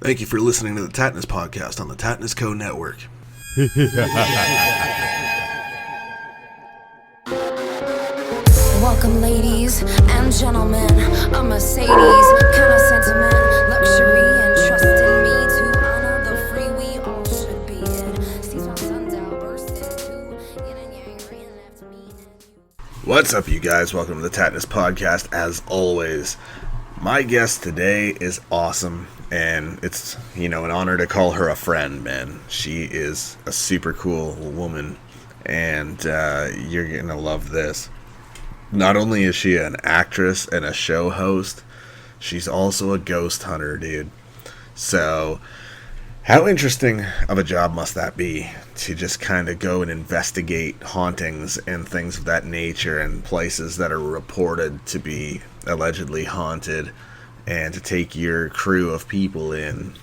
Thank you for listening to the Tattness podcast on the Tattness Co. Network. Welcome, ladies and gentlemen. A Mercedes kind of sentiment, luxury and trust in me to honor the free we all should be in. Sees my sundial burst into yin and yang, right left me and you. What's up, you guys? Welcome to the Tattness podcast. As always, my guest today is awesome, and it's, an honor to call her a friend, man. She is a super cool woman, and you're gonna love this. Not only is she an actress and a show host, she's also a ghost hunter, dude. So, how interesting of a job must that be to just kind of go and investigate hauntings and things of that nature and places that are reported to be allegedly haunted, and to take your crew of people in.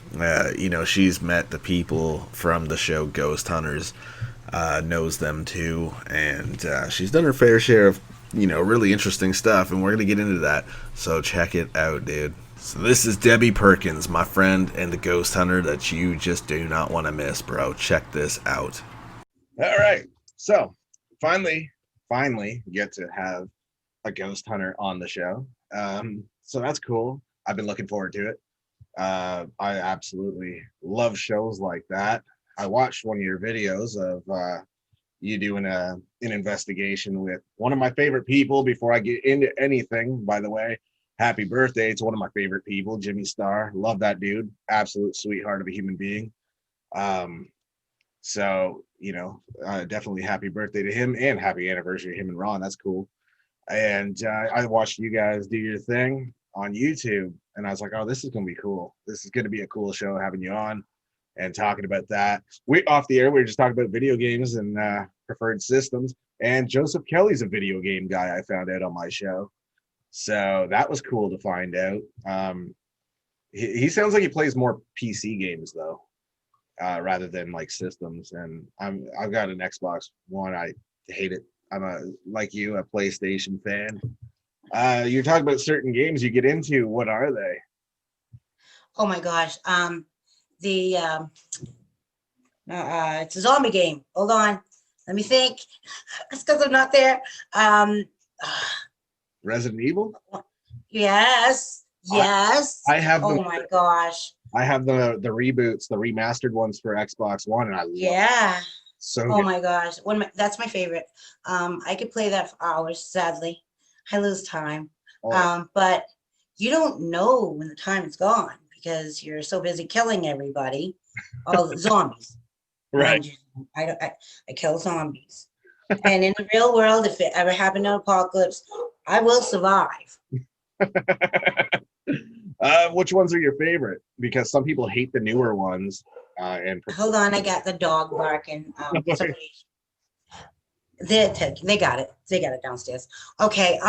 She's met the people from the show Ghost Hunters, knows them too, and she's done her fair share of really interesting stuff, and we're going to get into that. So check it out, dude. So this is Debbie Perkins, my friend and the ghost hunter that you just do not want to miss, bro. Check this out. All right. So finally get to have a ghost hunter on the show. So that's cool. I've been looking forward to it. I absolutely love shows like that. I watched one of your videos of you doing an investigation with one of my favorite people. Before I get into anything, by the way, happy birthday to one of my favorite people, Jimmy Starr. Love that dude. Absolute sweetheart of a human being. Definitely happy birthday to him, and happy anniversary to him and Ron. That's cool. And I watched you guys do your thing on YouTube, and I was like, oh, this is going to be cool. This is going to be a cool show having you on and talking about that. We off the air, we were just talking about video games and preferred systems. And Joseph Kelly's a video game guy, I found out on my show. So that was cool to find out. He sounds like he plays more PC games though, rather than like systems. And I've got an Xbox One. I hate it. I'm a PlayStation fan. You're talking about certain games you get into. What are they? Oh my gosh. It's a zombie game. Hold on. Let me think. It's because I'm not there. Resident Evil? Yes. I have Oh my gosh. I have the reboots, the remastered ones for Xbox One, and I love it. So oh my gosh. That's my favorite. I could play that for hours, sadly. I lose time. But you don't know when the time is gone because you're so busy killing everybody. All the zombies. Right. I kill zombies. And in the real world, if it ever happened to an apocalypse, I will survive. Which ones are your favorite? Because some people hate the newer ones. Hold on, I got the dog barking. They got it. They got it downstairs. Okay.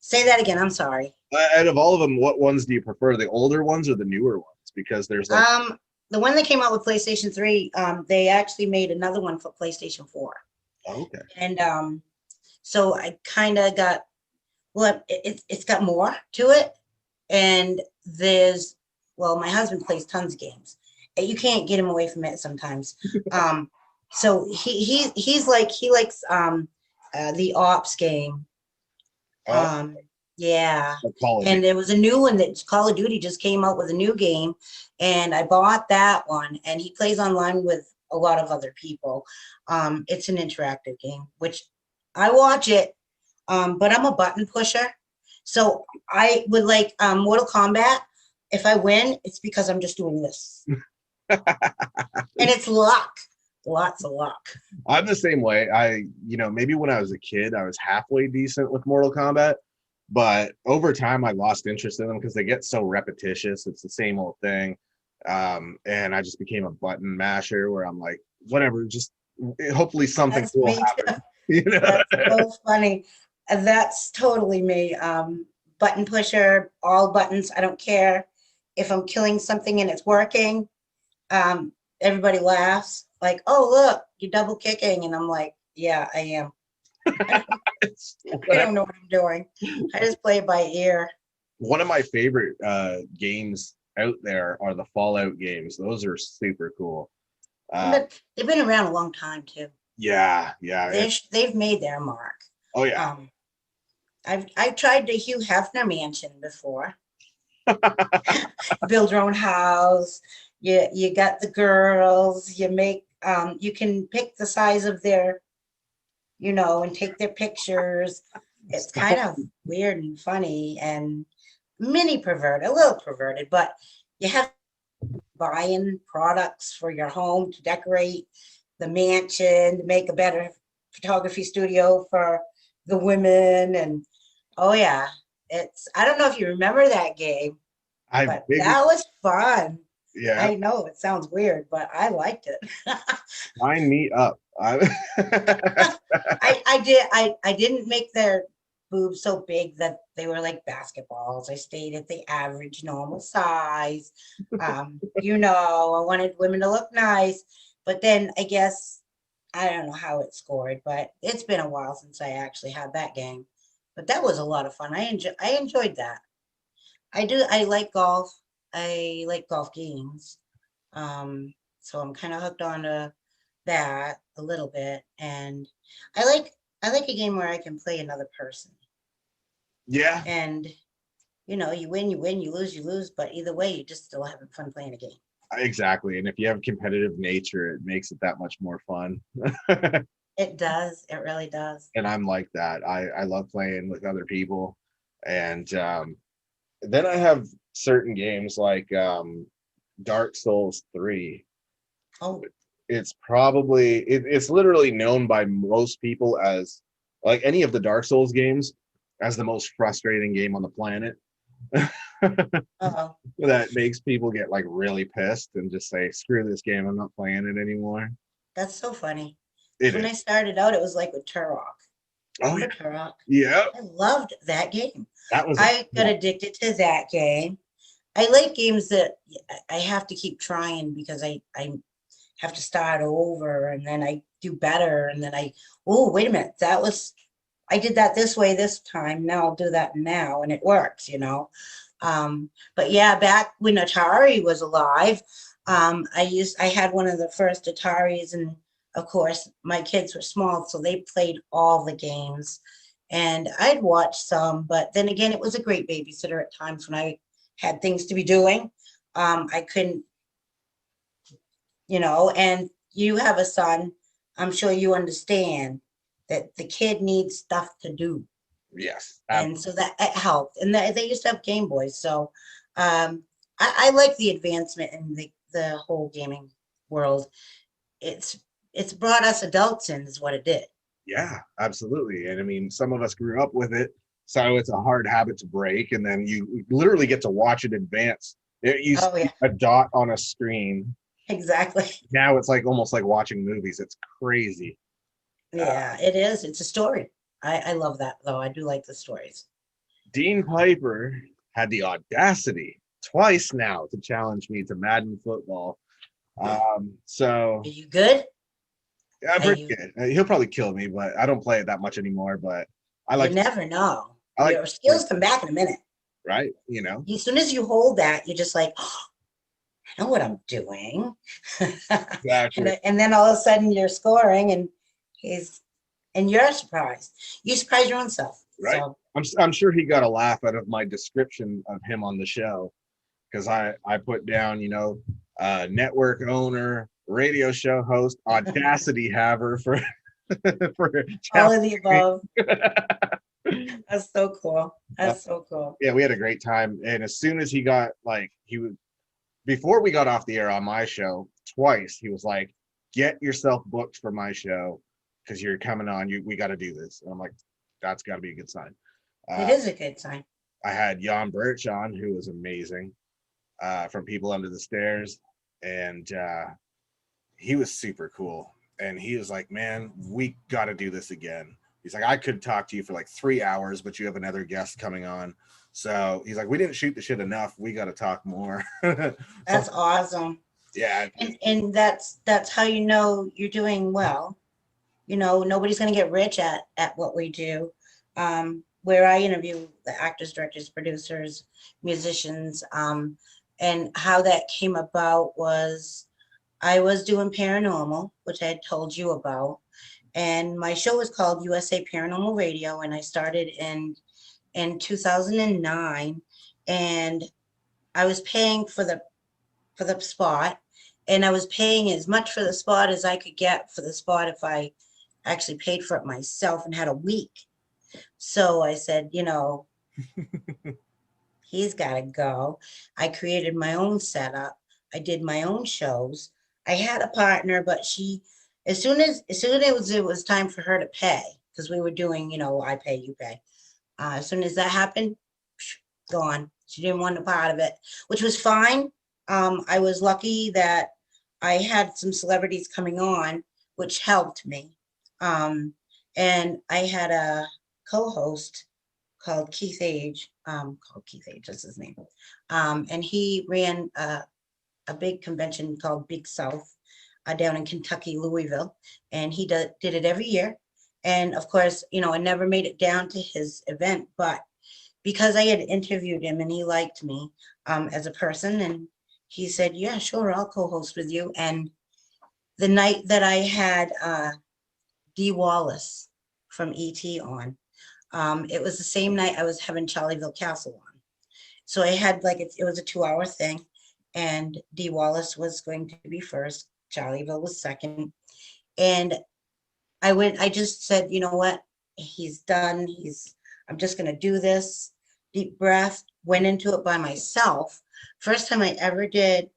Say that again. I'm sorry. Out of all of them, what ones do you prefer? The older ones or the newer ones? Because there's the one that came out with PlayStation 3, they actually made another one for PlayStation 4. Oh, okay. And so I kind of got, it's got more to it. And my husband plays tons of games. You can't get him away from it sometimes. So he likes the Ops game. Yeah. And there was a new one that Call of Duty just came out with a new game, and I bought that one, and he plays online with a lot of other people. It's an interactive game, which I watch it, but I'm a button pusher. So I would like Mortal Kombat. If I win, it's because I'm just doing this. And it's luck. Lots of luck. I'm the same way. Maybe when I was a kid, I was halfway decent with Mortal Kombat. But over time, I lost interest in them because they get so repetitious. It's the same old thing. And I just became a button masher where I'm like, whatever, just hopefully something cool happens. That's so funny. That's totally me. Button pusher, all buttons. I don't care if I'm killing something and it's working. Everybody laughs like, oh, look, you're double kicking. And I'm like, yeah, I am. I don't know what I'm doing. I just play it by ear. One of my favorite games out there are the Fallout games. Those are super cool. But they've been around a long time too. Yeah. They've made their mark. Oh yeah. I've tried the Hugh Hefner mansion before. Build your own house. You got the girls. You make you can pick the size of their, and take their pictures. It's kind of weird and funny and mini perverted, a little perverted, but you have buying products for your home to decorate the mansion, to make a better photography studio for the women. And oh yeah, I don't know if you remember that game, but that was fun. Yeah. I know it sounds weird, but I liked it. Sign me up. I didn't make their boobs so big that they were like basketballs. I stayed at the average normal size. I wanted women to look nice, but then I guess I don't know how it scored, but it's been a while since I actually had that game. But that was a lot of fun. I enjoyed that. I like golf. I like golf games. So I'm kind of hooked on to that a little bit. And I like a game where I can play another person. Yeah. And you win, you lose, but either way, you're just still having fun playing a game. Exactly. And if you have competitive nature, it makes it that much more fun. It does. It really does. And I'm like that. I love playing with other people. And then I have certain games like Dark Souls 3. Oh, It's literally known by most people as, like, any of the Dark Souls games, as the most frustrating game on the planet. That makes people get like really pissed and just say, screw this game, I'm not playing it anymore. that's so funny. When I started out, it was like with Turok. Remember Turok? Yeah. I loved that game. That was I got addicted to that game. I like games that I have to keep trying because I have to start over and then I do better. And then wait a minute, I did that this way this time. Now I'll do that now. And it works, But yeah, back when Atari was alive, I had one of the first Ataris, and of course my kids were small, so they played all the games. And I'd watch some, but then again, it was a great babysitter at times when I had things to be doing. I couldn't, and you have a son, I'm sure you understand that the kid needs stuff to do. Yes. And so that it helped. And they used to have Game Boys. So I like the advancement in the whole gaming world. It's brought us adults in, is what it did. Yeah, absolutely. And I mean, some of us grew up with it, so it's a hard habit to break. And then you literally get to watch it advance. You see a dot on a screen. Exactly. Now it's like almost like watching movies. It's crazy. Yeah, it is. It's a story. I love that, though. I do like the stories. Dean Piper had the audacity twice now to challenge me to Madden football. So are you good? Yeah, pretty good. He'll probably kill me, but I don't play it that much anymore. But I like. You never know. Your skills come back in a minute. Right. As soon as you hold that, you're just like, oh, I know what I'm doing. Exactly. and then all of a sudden you're scoring, and you're surprised. You surprise your own self. Right. So. I'm sure he got a laugh out of my description of him on the show, because I put down, network owner, radio show host, audacity haver for all of the above. That's so cool. That's so cool. Yeah, we had a great time. And as soon as he got before we got off the air on my show, twice he was like, get yourself booked for my show because you're coming on. We got to do this. And I'm like, that's got to be a good sign. It is a good sign. I had Jan Birch on, who was amazing, from People Under the Stairs. And he was super cool. And he was like, man, we got to do this again. He's like, I could talk to you for like 3 hours, but you have another guest coming on. So he's like, we didn't shoot the shit enough. We got to talk more. That's awesome. Yeah. And that's how you're doing well. Nobody's going to get rich at what we do. Where I interview the actors, directors, producers, musicians, And how that came about was I was doing paranormal, which I had told you about. And my show was called USA Paranormal Radio. And I started in 2009. And I was paying for the spot. And I was paying as much for the spot as I could get for the spot if I actually paid for it myself and had a week. So I said, he's got to go. I created my own setup. I did my own shows. I had a partner, but she, as soon as it was time for her to pay, because we were doing, I pay, you pay. As soon as that happened, gone. She didn't want a part of it, which was fine. I was lucky that I had some celebrities coming on, which helped me. And I had a co-host called Keith Age, is his name. And he ran a big convention called Big South down in Kentucky, Louisville, and he did it every year. And of course, I never made it down to his event, but because I had interviewed him and he liked me as a person, and he said, "Yeah, sure, I'll co-host with you." And the night that I had Dee Wallace from ET on, it was the same night I was having Charlieville Castle on. So I had it was a 2-hour thing, and Dee Wallace was going to be first. Charlieville was second. And I just said, you know what? He's done. I'm just going to do this. Deep breath, went into it by myself. First time I ever did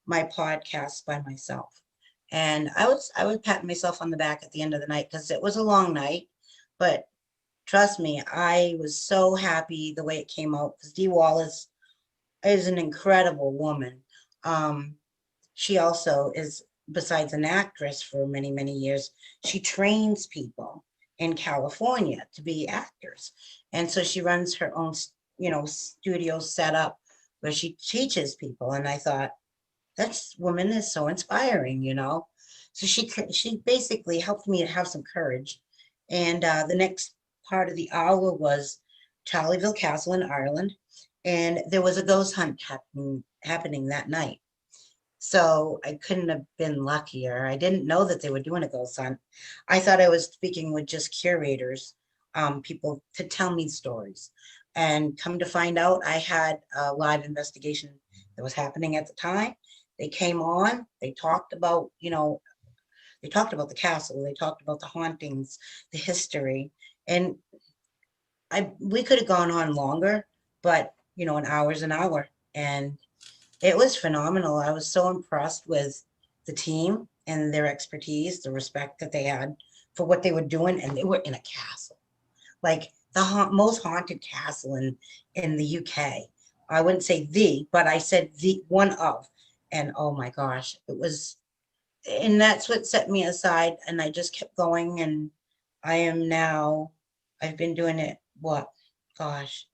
my podcast by myself. And I was patting myself on the back at the end of the night because it was a long night, but trust me, I was so happy the way it came out because Dee Wallace is an incredible woman. She also is, besides an actress for many, many years, she trains people in California to be actors. And so she runs her own, studio set up where she teaches people. And I thought, this woman is so inspiring. So she basically helped me to have some courage. And the next part of the hour was Charlieville Castle in Ireland. And there was a ghost hunt happening that night. So I couldn't have been luckier. I didn't know that they were doing a ghost hunt. I thought I was speaking with just curators, people to tell me stories. And come to find out, I had a live investigation that was happening at the time. They came on, they talked about, they talked about the castle, they talked about the hauntings, the history. And we could have gone on longer, but an hour's an hour. And it was phenomenal. I was so impressed with the team and their expertise, the respect that they had for what they were doing. And they were in a castle, like the most haunted castle in the UK. I wouldn't say but I said the one of. And oh my gosh, it was, and that's what set me aside. And I just kept going. And I've been doing it, what, gosh,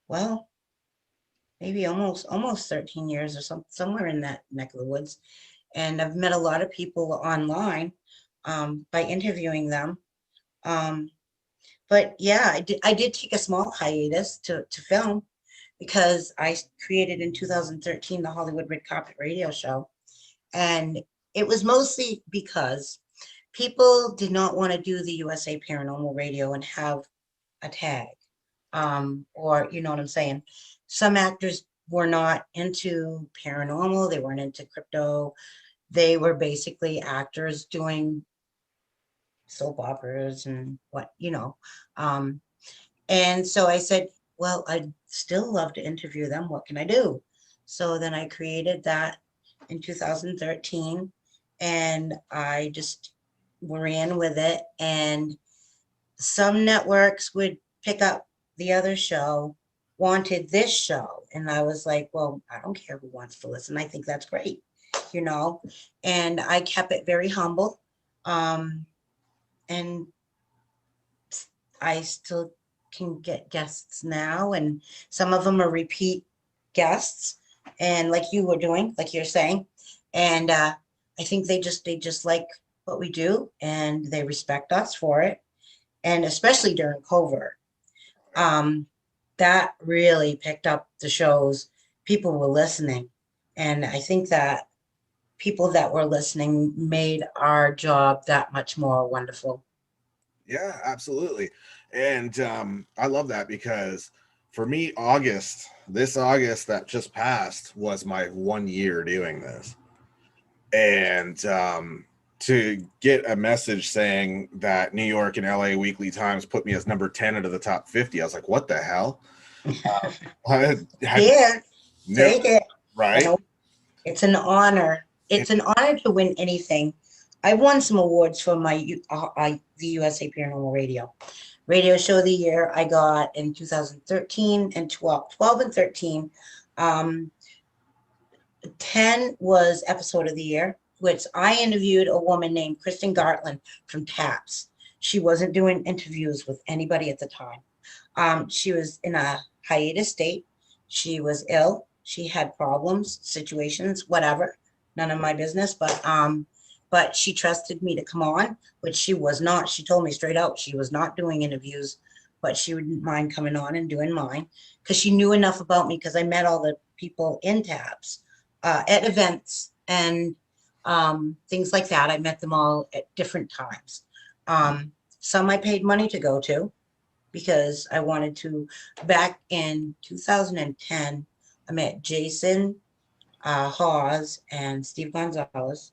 well, maybe almost 13 years or somewhere in that neck of the woods. And I've met a lot of people online by interviewing them. But yeah, I did take a small hiatus to film because I created in 2013 the Hollywood Red Carpet Radio Show. And it was mostly because people did not want to do the USA Paranormal Radio and have a tag. Or you know what I'm saying? Some actors were not into paranormal, they weren't into crypto. They were basically actors doing soap operas and and so I said, well, I'd still love to interview them. What can I do? So then I created that in 2013, and I just ran with it. And some networks would pick up the other show, wanted this show. And I was like, well, I don't care who wants to listen. I think that's great, and I kept it very humble. And I still can get guests now, and some of them are repeat guests, and like you were doing, like you're saying. And I think they just like what we do, and they respect us for it. And especially during COVID, that really picked up the shows people were listening. And I think that people that were listening made our job that much more wonderful. Yeah, absolutely. And I love that because for me, this August that just passed was my 1 year doing this. And to get a message saying that New York and LA Weekly Times put me as number 10 out of the top 50, I was like, what the hell? I had Yeah, never, take it. You right? know, it's an honor. It, It's an honor to win anything. I won some awards for the USA Paranormal Radio Show of the Year. I got in 2013 and 12 and 13. Um, 10 was Episode of the Year, which I interviewed a woman named Kristen Gartland from TAPS. She wasn't doing interviews with anybody at the time. She was in a hiatus state. She was ill. She had problems, situations, whatever. None of my business, but she trusted me to come on, which she was not. She told me straight out she was not doing interviews, but she wouldn't mind coming on and doing mine because she knew enough about me because I met all the people in TAPS at events and things like that. I met them all at different times. Some I paid money to go to because I wanted to. Back in 2010, I met Jason Hawes and Steve Gonzalez.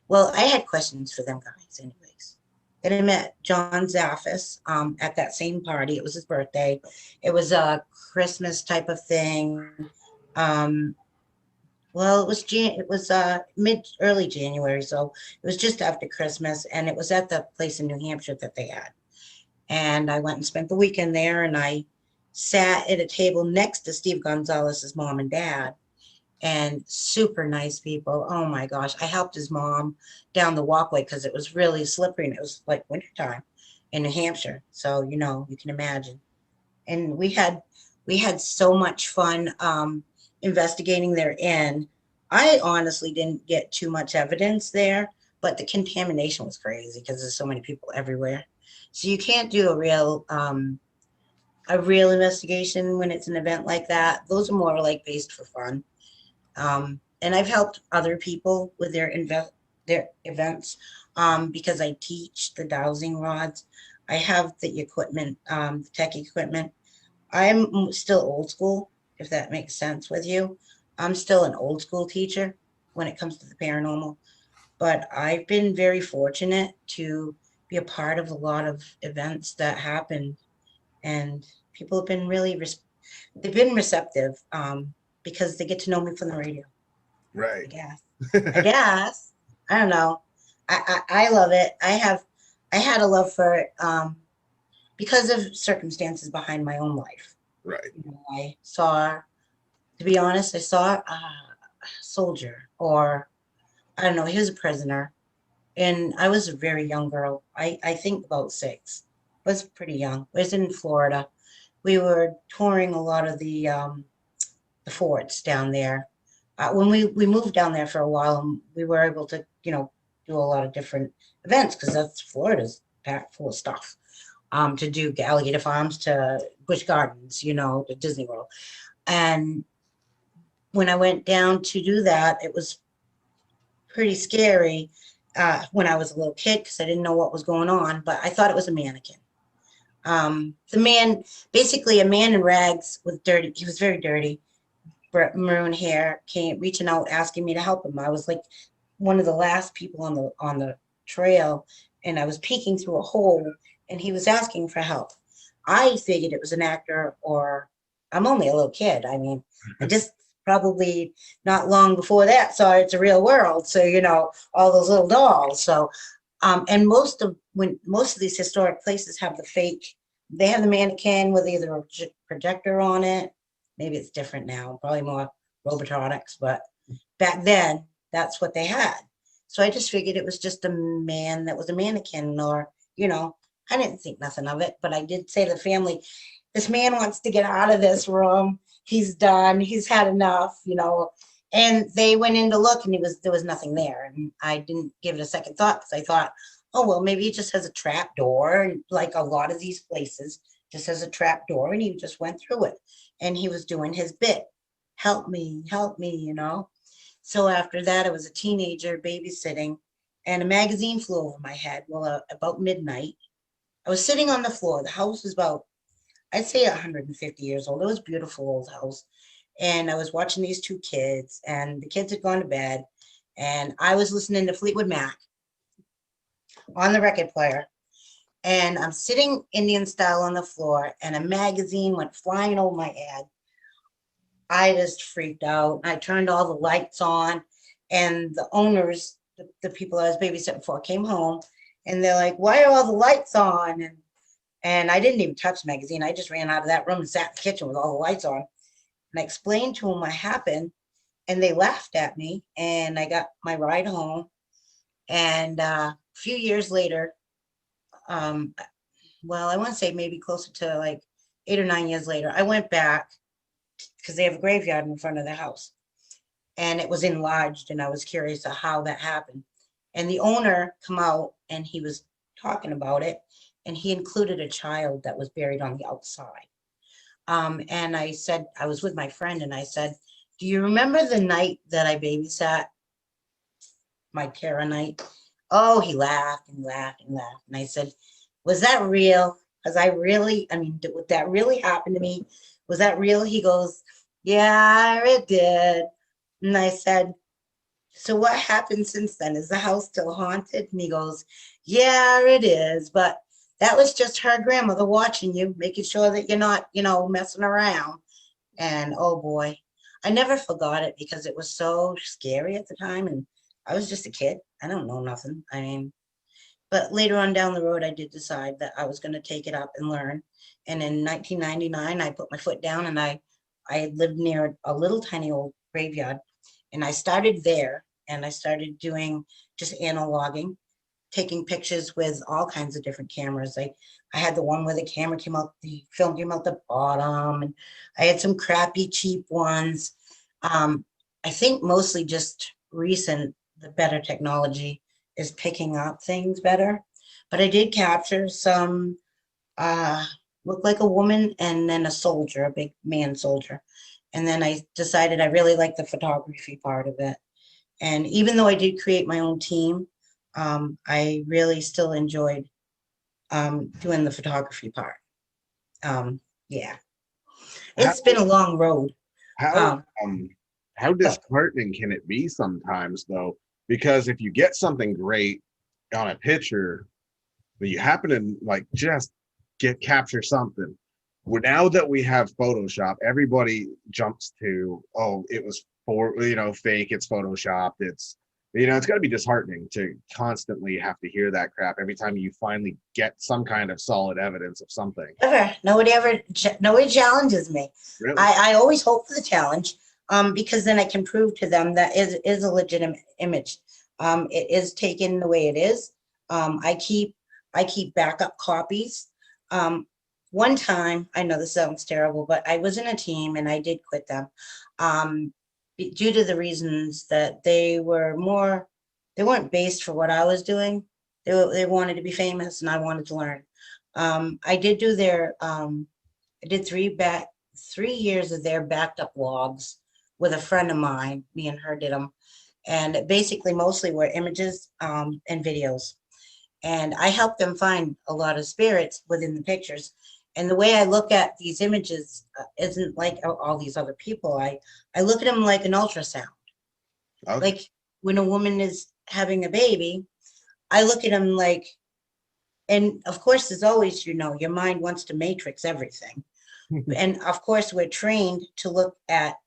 Well, I had questions for them guys, anyways. Then I met John Zaffis at that same party. It was his birthday. It was a Christmas type of thing. Um, well, it was mid early January, so it was just after Christmas, and it was at the place in New Hampshire that they had. And I went and spent the weekend there, and I sat at a table next to Steve Gonzalez's mom and dad, and super nice people. Oh my gosh, I helped his mom down the walkway because it was really slippery and it was like wintertime in New Hampshire, so you can imagine. And we had so much fun investigating their inn. I honestly didn't get too much evidence there, but the contamination was crazy because there's so many people everywhere. So you can't do a real investigation when it's an event like that. Those are more like based for fun. And I've helped other people with their events because I teach the dowsing rods. I have the equipment, the tech equipment. I'm still old school, if that makes sense with you. I'm still an old school teacher when it comes to the paranormal, but I've been very fortunate to be a part of a lot of events that happen, and people have been they've been receptive because they get to know me from the radio. I right. guess. I guess. I don't know. I love it. I had a love for it because of circumstances behind my own life. Right. I saw, to be honest, I saw a soldier, or I don't know, he was a prisoner. And I was a very young girl. I think about 6. I was pretty young. I was in Florida. We were touring a lot of the forts down there. When we moved down there for a while, we were able to, do a lot of different events because that's Florida's packed full of stuff. To do alligator farms to Busch Gardens, to Disney World. And when I went down to do that, it was pretty scary when I was a little kid because I didn't know what was going on, but I thought it was a mannequin. The man, basically a man in rags with dirty, he was very dirty, maroon hair, came reaching out, asking me to help him. I was like one of the last people on the trail, and I was peeking through a hole, and he was asking for help. I figured it was an actor, or I'm only a little kid. I mean, I just probably not long before that saw It's a Real World. So, all those little dolls. So, and most of these historic places have they have the mannequin with either a projector on it. Maybe it's different now, probably more robotronics, but back then that's what they had. So I just figured it was just a man that was a mannequin, or, I didn't think nothing of it, but I did say to the family, this man wants to get out of this room. He's done. He's had enough, And they went in to look, and there was nothing there. And I didn't give it a second thought because I thought, oh, well, maybe it just has a trap door. And like a lot of these places just has a trap door, and he just went through it. And he was doing his bit. help me, you know. So after that, I was a teenager babysitting, and a magazine flew over my head. Well, about midnight, I was sitting on the floor. The house was about, I'd say, 150 years old. It was a beautiful old house. And I was watching these two kids, and the kids had gone to bed. And I was listening to Fleetwood Mac on the record player. And I'm sitting Indian style on the floor, and a magazine went flying over my head. I just freaked out. I turned all the lights on, and the owners, the people I was babysitting for, came home, and they're like, "Why are all the lights on?" And I didn't even touch the magazine. I just ran out of that room and sat in the kitchen with all the lights on. And I explained to them what happened, and they laughed at me. And I got my ride home. And a few years later, um, well, I want to say maybe closer to like 8 or 9 years later, I went back because they have a graveyard in front of the house, and it was enlarged, and I was curious of how that happened. And the owner come out, and he was talking about it, and he included a child that was buried on the outside. And I said, I was with my friend, and I said, "Do you remember the night that I babysat, my Kara night?" Oh, he laughed and laughed and laughed. And I said, "Was that real? Because I mean, did that really happen to me? Was that real?" He goes, "Yeah, it did." And I said, "So what happened since then? Is the house still haunted?" And he goes, "Yeah, it is. But that was just her grandmother watching you, making sure that you're not, messing around." And oh boy, I never forgot it because it was so scary at the time. And I was just a kid. I don't know nothing. I mean, but later on down the road, I did decide that I was going to take it up and learn. And in 1999, I put my foot down, and I lived near a little tiny old graveyard, and I started there, and I started doing just analoging, taking pictures with all kinds of different cameras. I had the one where the camera came out, the film came out the bottom, and I had some crappy cheap ones. Um, I think mostly just recent, the better technology is picking up things better. But I did capture some uh look like a woman, and then a soldier, a big man soldier. And then I decided I really liked the photography part of it. And even though I did create my own team, I really still enjoyed doing the photography part. Yeah, How it's been a long road. how Um, how but disheartening can it be sometimes though? Because if you get something great on a picture, but you happen to like just get capture something. Well, now that we have Photoshop, everybody jumps to, oh, it was fake, it's photoshopped, it's got to be disheartening to constantly have to hear that crap every time you finally get some kind of solid evidence of something. nobody challenges me. Really? I always hope for the challenge, because then I can prove to them that is a legitimate image. It is taken the way it is. I keep backup copies. Um, One time, I know this sounds terrible, but I was in a team, and I did quit them, um, due to the reasons that they weren't based for what I was doing. They wanted to be famous, and I wanted to learn. I did do I did 3 years of their backed up logs with a friend of mine. Me and her did them, and basically mostly were images, and videos. And I help them find a lot of spirits within the pictures. And the way I look at these images isn't like all these other people. I look at them like an ultrasound. Okay. Like when a woman is having a baby, I look at them like, and of course, as always, your mind wants to matrix everything. And of course, we're trained to look at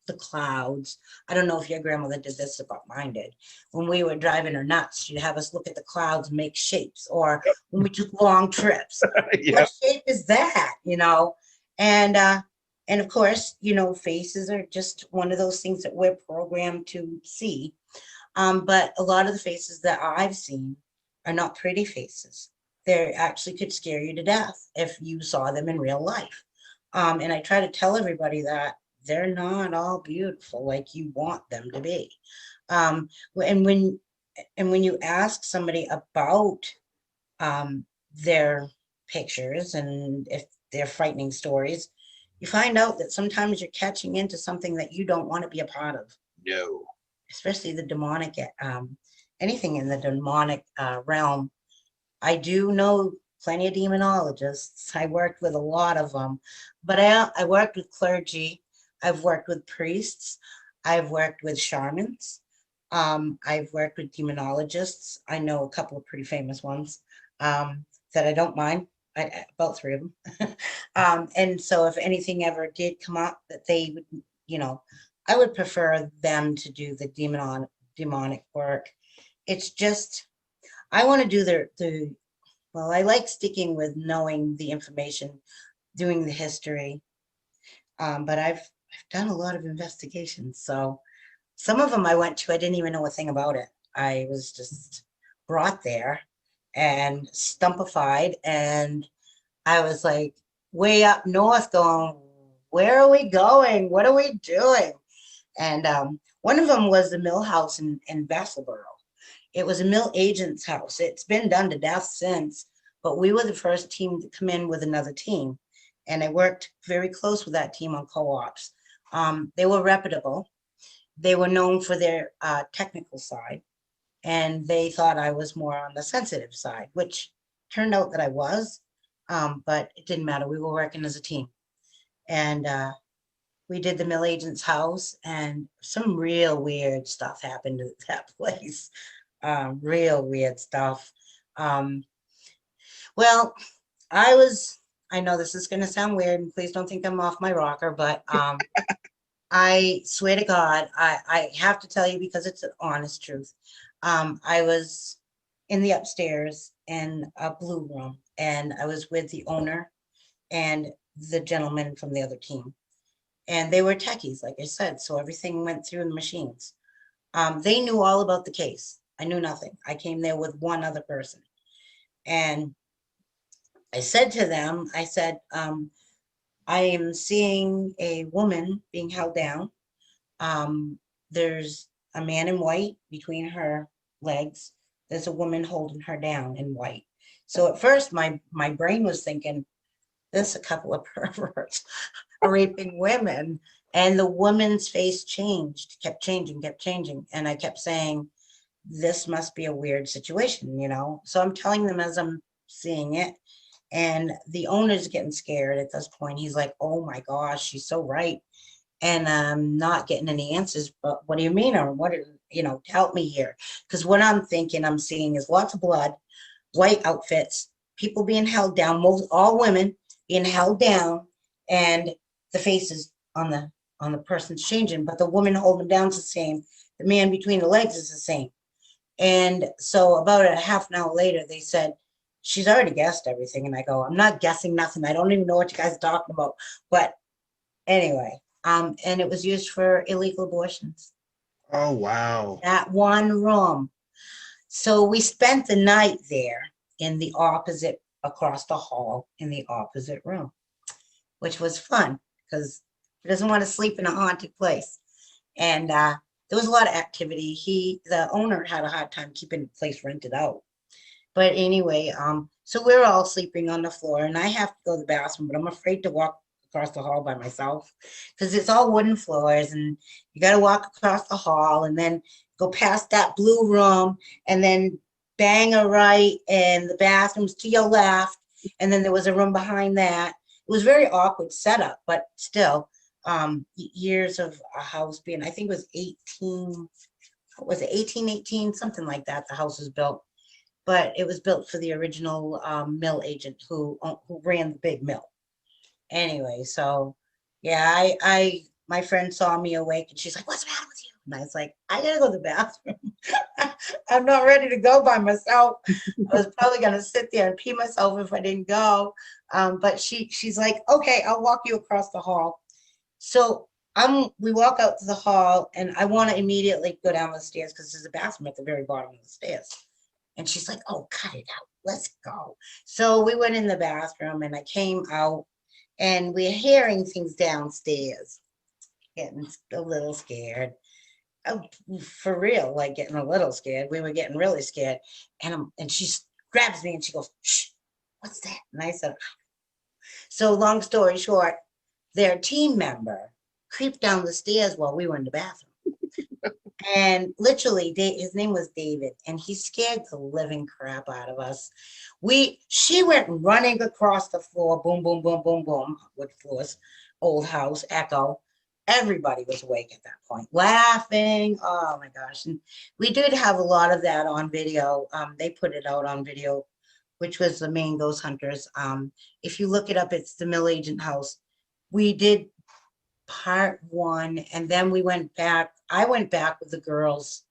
the clouds. I don't know if your grandmother did this, but mine did. When we were driving her nuts, she'd have us look at the clouds and make shapes. Or when we took long trips, Yeah. what shape is that? And of course, faces are just one of those things that we're programmed to see. But a lot of the faces that I've seen are not pretty faces. They actually could scare you to death if you saw them in real life. And I try to tell everybody that they're not all beautiful like you want them to be. Um, and when you ask somebody about their pictures, and if they're frightening stories, you find out that sometimes you're catching into something that you don't want to be a part of, No. especially the demonic, anything in the demonic realm. I do know plenty of demonologists. I worked with a lot of them, but I worked with clergy. I've worked with priests. I've worked with shamans. I've worked with demonologists. I know a couple of pretty famous ones that I don't mind. About three of them. And so if anything ever did come up that they would, I would prefer them to do the demonic work. It's just, I want to do well, I like sticking with knowing the information, doing the history. But I've done a lot of investigations. So some of them I went to, I didn't even know a thing about it. I was just brought there and stumpified. And I was like way up north going, where are we going? What are we doing? And one of them was the mill house in Vassalboro. It was a mill agent's house. It's been done to death since, but we were the first team to come in with another team. And I worked very close with that team on co-ops. They were reputable. They were known for their technical side, and they thought I was more on the sensitive side, which turned out that I was, but it didn't matter. We were working as a team. And we did the mill agent's house, and some real weird stuff happened at that place. Real weird stuff. Well, I know this is going to sound weird, and please don't think I'm off my rocker, but I swear to God, I have to tell you because it's an honest truth. I was in the upstairs in a blue room, and I was with the owner and the gentleman from the other team. And they were techies, like I said, so everything went through the machines. They knew all about the case. I knew nothing. I came there with one other person. And I said to them, I said, I am seeing a woman being held down. There's a man in white between her legs. There's a woman holding her down in white. So at first, my brain was thinking, there's a couple of perverts raping women. And the woman's face changed, kept changing, kept changing. And I kept saying, this must be a weird situation, So I'm telling them as I'm seeing it. And the owner's getting scared at this point. He's like, oh my gosh, she's so right. And I'm not getting any answers. But what do you mean? Or what, help me here. Because what I'm thinking I'm seeing is lots of blood, white outfits, people being held down, all women being held down, and the faces on the person's changing. But the woman holding them down is the same. The man between the legs is the same. And so about a half an hour later, they said, she's already guessed everything. And I go, I'm not guessing nothing. I don't even know what you guys are talking about. But anyway, and it was used for illegal abortions. Oh, wow. That one room. So we spent the night there in the opposite, across the hall in the opposite room, which was fun because he doesn't want to sleep in a haunted place. And there was a lot of activity. The owner had a hard time keeping the place rented out. But anyway, so we're all sleeping on the floor, and I have to go to the bathroom, but I'm afraid to walk across the hall by myself because it's all wooden floors, and you got to walk across the hall and then go past that blue room and then bang a right, and the bathroom's to your left, and then there was a room behind that. It was very awkward setup, but still, years of a house being, I think it was 1818, something like that. The house was built. But it was built for the original mill agent who ran the big mill. Anyway, so yeah, my friend saw me awake and she's like, what's the matter with you? And I was like, I gotta go to the bathroom. I'm not ready to go by myself. I was probably gonna sit there and pee myself if I didn't go. But she's like, okay, I'll walk you across the hall. So we walk out to the hall, and I want to immediately go down the stairs because there's a bathroom at the very bottom of the stairs. And she's like, oh, cut it out. Let's go. So we went in the bathroom, and I came out, and we're hearing things downstairs, getting a little scared. Oh, for real, like getting a little scared. We were getting really scared. And she grabs me and she goes, shh, what's that? And I said, so long story short, their team member creeped down the stairs while we were in the bathroom. And literally, his name was David, and he scared the living crap out of us. She went running across the floor, boom, boom, boom, boom, boom, wood floors, old house, echo. Everybody was awake at that point, laughing. Oh my gosh. And we did have a lot of that on video. They put it out on video, which was the main Ghost Hunters. If you look it up, it's the Mill Agent House. We did part one, and then we went back. I went back with the girls,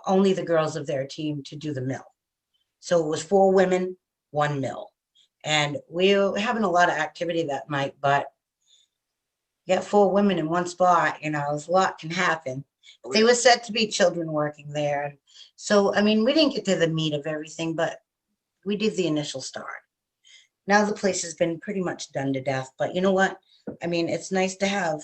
only the girls of their team, to do the mill. So it was 4 women, 1 mill. And we were having a lot of activity that night, but you got 4 women in one spot, a lot can happen. They were said to be children working there. So, I mean, we didn't get to the meat of everything, but we did the initial start. Now the place has been pretty much done to death, but you know what? I mean, it's nice to have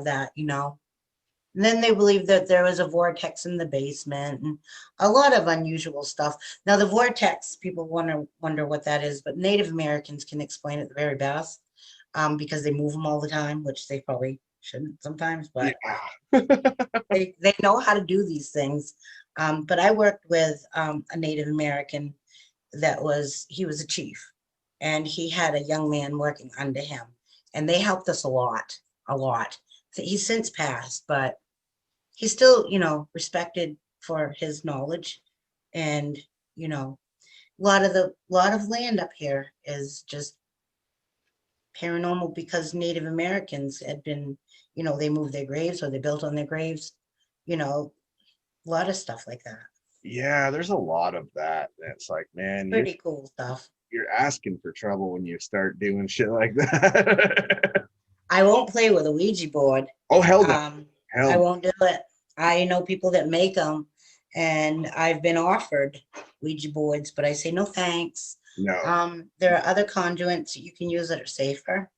that. And then they believe that there was a vortex in the basement and a lot of unusual stuff. Now the vortex, people wonder what that is, but Native Americans can explain it the very best, because they move them all the time, which they probably shouldn't sometimes, but Yeah. they know how to do these things. But I worked with a Native American he was a chief, and he had a young man working under him, and they helped us a lot. He's since passed, but he's still, respected for his knowledge. And, a lot of land up here is just paranormal because Native Americans had been, they moved their graves or they built on their graves, a lot of stuff like that. Yeah, there's a lot of that. It's like, man, Pretty cool stuff. you're asking for trouble when you start doing shit like that. I won't play with a Ouija board. Oh, hell no. I won't do it. I know people that make them, and I've been offered Ouija boards, but I say no thanks. No. There are other conduits you can use that are safer.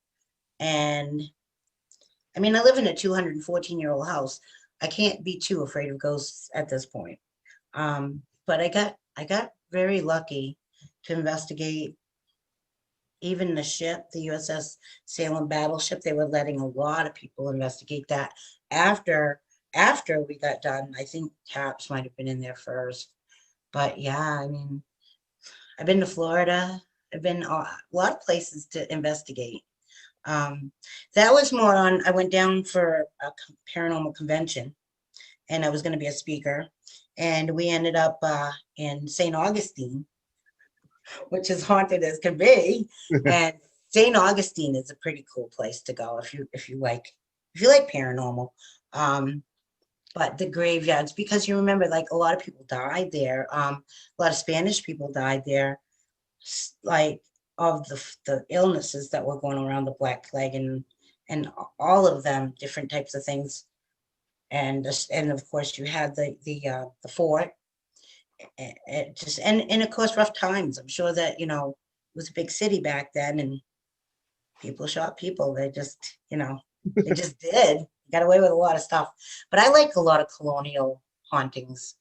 And I mean, I live in a 214-year-old house. I can't be too afraid of ghosts at this point. But I got very lucky to investigate even the ship, the USS Salem battleship. They were letting a lot of people investigate that after we got done. I think Caps might have been in there first. But yeah, I mean, I've been to Florida. I've been a lot of places to investigate. That was more on, I went down for a paranormal convention, and I was going to be a speaker. And we ended up in St. Augustine, which is haunted as can be. And St. Augustine is a pretty cool place to go if you like paranormal. But the graveyards, because you remember, like, a lot of people died there. A lot of Spanish people died there, like, of the illnesses that were going around, the Black Plague and all of them, different types of things. And of course you had the fort. It just and of course rough times. I'm sure that it was a big city back then, and people shot people. They just they just did. Got away with a lot of stuff. But I like a lot of colonial hauntings,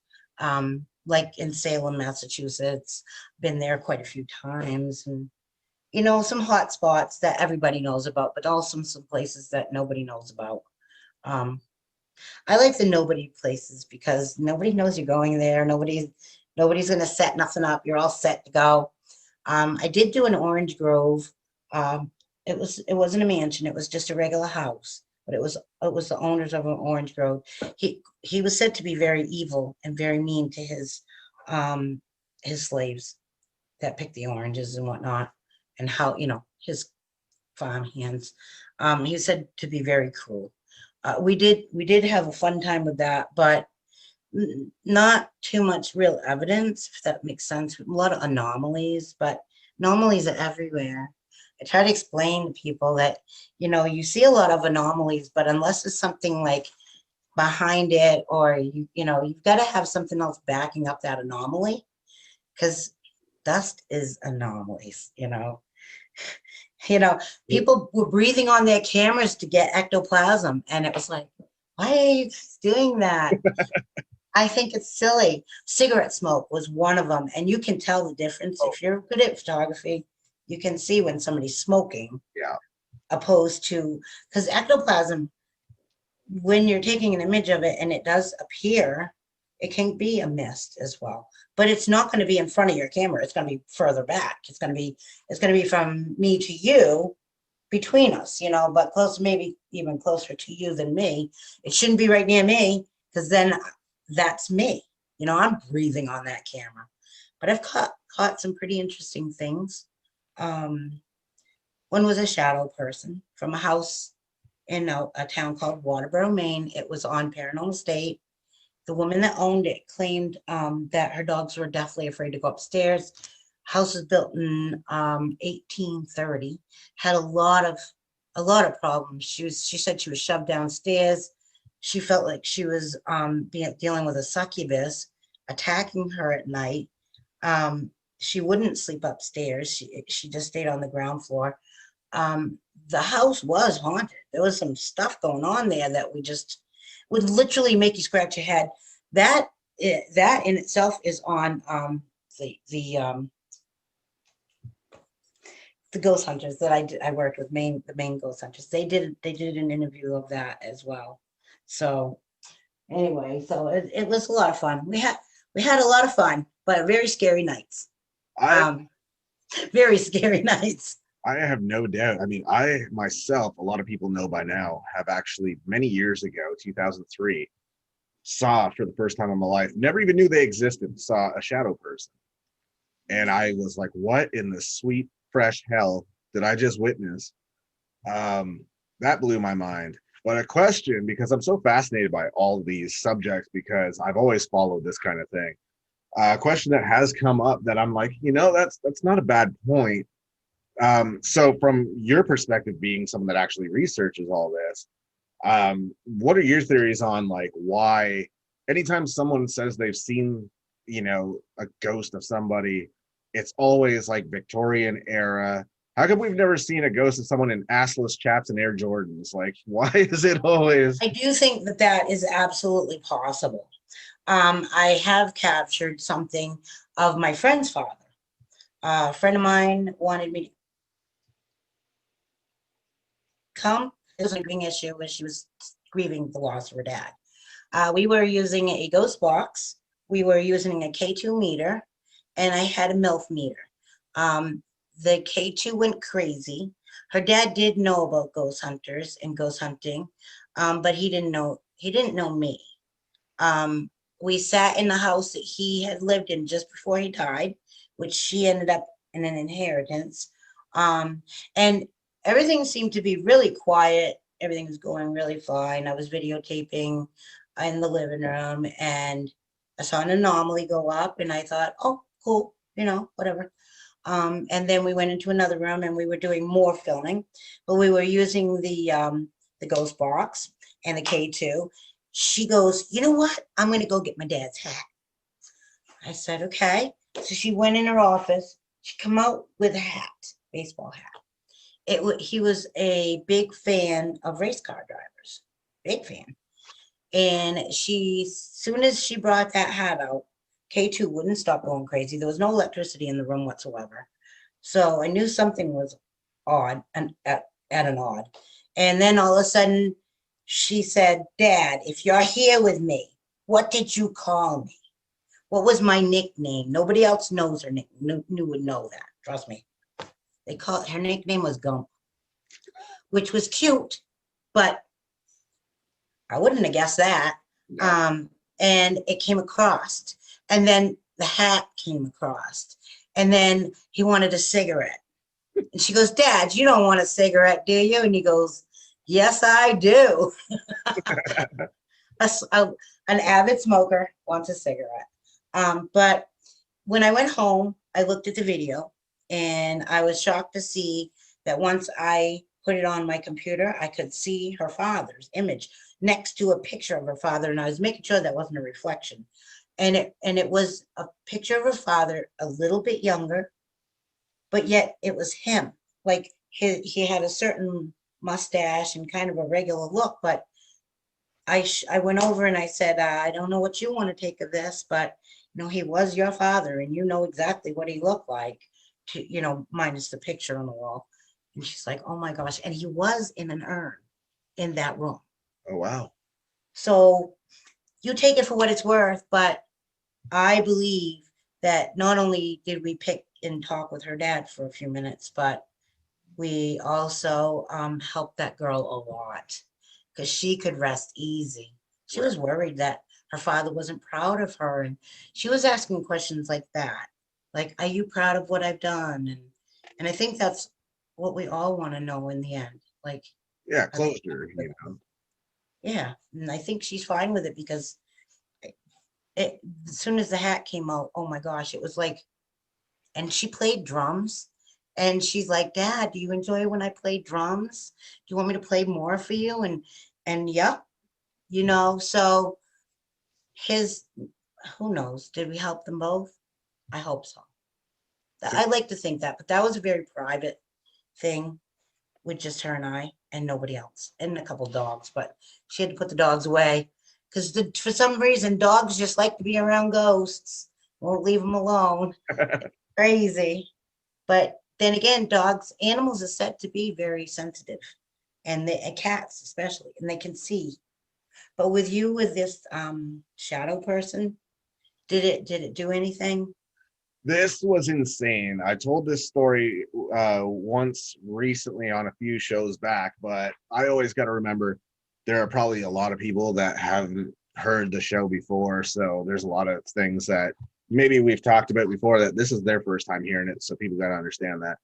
like in Salem, Massachusetts. Been there quite a few times, and some hot spots that everybody knows about, but also some places that nobody knows about. I like the nobody places because nobody knows you're going there. Nobody's going to set nothing up. You're all set to go. I did do an Orange Grove. It wasn't a mansion. It was just a regular house, but it was the owners of an Orange Grove. He was said to be very evil and very mean to his slaves that picked the oranges and whatnot, and how his farm hands. He said to be very cruel. We did have a fun time with that, but not too much real evidence, if that makes sense. A lot of anomalies, but anomalies are everywhere. I try to explain to people that, you see a lot of anomalies, but unless there's something like behind it, or you've got to have something else backing up that anomaly, because dust is anomalies. People were breathing on their cameras to get ectoplasm, and it was like, why are you doing that? I think it's silly. Cigarette smoke was one of them, and you can tell the difference. If you're good at photography, you can see when somebody's smoking. Yeah. opposed to, because ectoplasm, when you're taking an image of it and it does appear, it can be a mist as well. But it's not going to be in front of your camera. It's going to be further back. It's going to be from me to you, between us, but close, maybe even closer to you than me. It shouldn't be right near me, because then that's me. I'm breathing on that camera. But I've caught some pretty interesting things. One was a shadow person from a house in a town called Waterboro, Maine. It was on Paranormal State. The woman that owned it claimed that her dogs were definitely afraid to go upstairs. House was built in 1830. Had a lot of problems. She said she was shoved downstairs. She felt like she was dealing with a succubus attacking her at night. She wouldn't sleep upstairs. She just stayed on the ground floor. The house was haunted. There was some stuff going on there that would literally make you scratch your head. That in itself is on the ghost hunters that I worked with, the Maine ghost hunters. They did an interview of that as well. So anyway, so it was a lot of fun. We had a lot of fun, but very scary nights. Very scary nights. I have no doubt. I mean, I myself, a lot of people know by now, have actually many years ago, 2003, saw for the first time in my life, never even knew they existed, saw a shadow person. And I was like, what in the sweet, fresh hell did I just witness? That blew my mind. But a question, because I'm so fascinated by all these subjects, because I've always followed this kind of thing. A question that has come up that I'm like, that's not a bad point. So from your perspective, being someone that actually researches all this, what are your theories on like why anytime someone says they've seen, a ghost of somebody, it's always like Victorian era? How come we've never seen a ghost of someone in assless chaps and Air Jordans? Like, why is it always? I do think that is absolutely possible. I have captured something of my friend's father. A friend of mine wanted me to come. It was a grieving issue when she was grieving the loss of her dad. We were using a ghost box. We were using a K2 meter, and I had a MILF meter. The K2 went crazy. Her dad did know about ghost hunters and ghost hunting, but he didn't know me. We sat in the house that he had lived in just before he died, which she ended up in an inheritance. And everything seemed to be really quiet. Everything was going really fine. I was videotaping in the living room, and I saw an anomaly go up, and I thought, oh, cool, whatever. And then we went into another room and we were doing more filming, but we were using the ghost box and the K2. She goes, you know what? I'm going to go get my dad's hat. I said, okay. So she went in her office. She come out with a hat, baseball hat. He was a big fan of race car drivers, big fan. And soon as she brought that hat out, K2 wouldn't stop going crazy. There was no electricity in the room whatsoever. So I knew something was odd and at an odd. And then all of a sudden she said, Dad, if you're here with me, what did you call me? What was my nickname? Nobody else knows her nickname. Would know that. Trust me. Her nickname was Gump, which was cute, but I wouldn't have guessed that. No. And it came across. And then the hat came across. And then he wanted a cigarette. And she goes, Dad, you don't want a cigarette, do you? And he goes, yes, I do. An avid smoker wants a cigarette. But when I went home, I looked at the video, and I was shocked to see that once I put it on my computer, I could see her father's image next to a picture of her father. And I was making sure that wasn't a reflection. And it was a picture of her father, a little bit younger, but yet it was him. Like he had a certain mustache and kind of a regular look. But I went over and I said, I don't know what you want to take of this, but he was your father, and you know exactly what he looked like, minus the picture on the wall. And she's like, oh my gosh. And he was in an urn in that room. Oh wow. So you take it for what it's worth, but I believe that not only did we pick and talk with her dad for a few minutes, but we also helped that girl a lot because she could rest easy. She was worried that her father wasn't proud of her, and she was asking questions like that, like, "Are you proud of what I've done?" And I think that's what we all want to know in the end. Like, Yeah, are they closure, you know. yeah, and I think she's fine with it because it as soon as the hat came out, oh my gosh, it was like, and she played drums. And she's like, Dad, do you enjoy when I play drums? Do you want me to play more for you? And yep, so his, who knows? Did we help them both? I hope so. I like to think that, but that was a very private thing with just her and nobody else, and a couple dogs. But she had to put the dogs away because for some reason dogs just like to be around ghosts. Won't leave them alone. Crazy. But then again, animals are said to be very sensitive, and cats especially, and they can see. But with you, with this shadow person, did it do anything? This was insane. I told this story once recently on a few shows back, but I always got to remember there are probably a lot of people that haven't heard the show before. So there's a lot of things that maybe we've talked about before that this is their first time hearing it. So people got to understand that.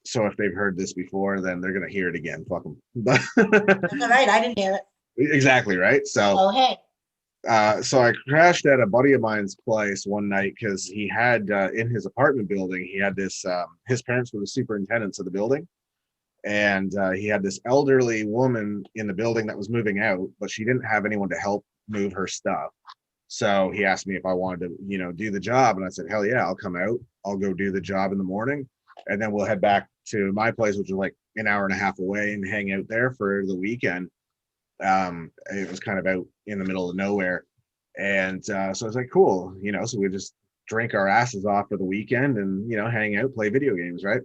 So if they've heard this before, then they're going to hear it again. Fuck them. But That's all right. I didn't hear it. exactly right. So Oh, hey. so I crashed at a buddy of mine's place one night because he had in his apartment building, he had this, his parents were the superintendents of the building. And he had this elderly woman in the building that was moving out, but she didn't have anyone to help move her stuff. So he asked me if I wanted to, do the job. And I said, hell yeah, I'll come out. I'll go do the job in the morning. And then we'll head back to my place, which is like an hour and a half away, and hang out there for the weekend. It was kind of out in the middle of nowhere. And so I was like, cool, so we just drink our asses off for the weekend and, hang out, play video games, right?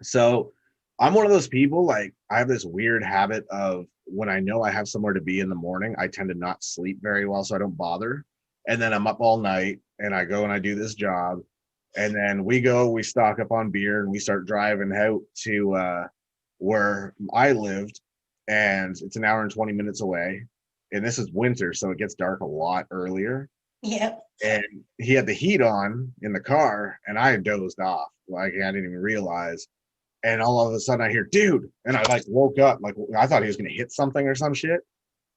So I'm one of those people, like, I have this weird habit of when I know I have somewhere to be in the morning, I tend to not sleep very well, so I don't bother. And then I'm up all night and I go and I do this job. And then we stock up on beer and we start driving out to where I lived. And it's an hour and 20 minutes away. And this is winter, so it gets dark a lot earlier. Yep. And he had the heat on in the car and I had dozed off. Like, I didn't even realize. And all of a sudden I hear, dude, and I like woke up, like I thought he was going to hit something or some shit.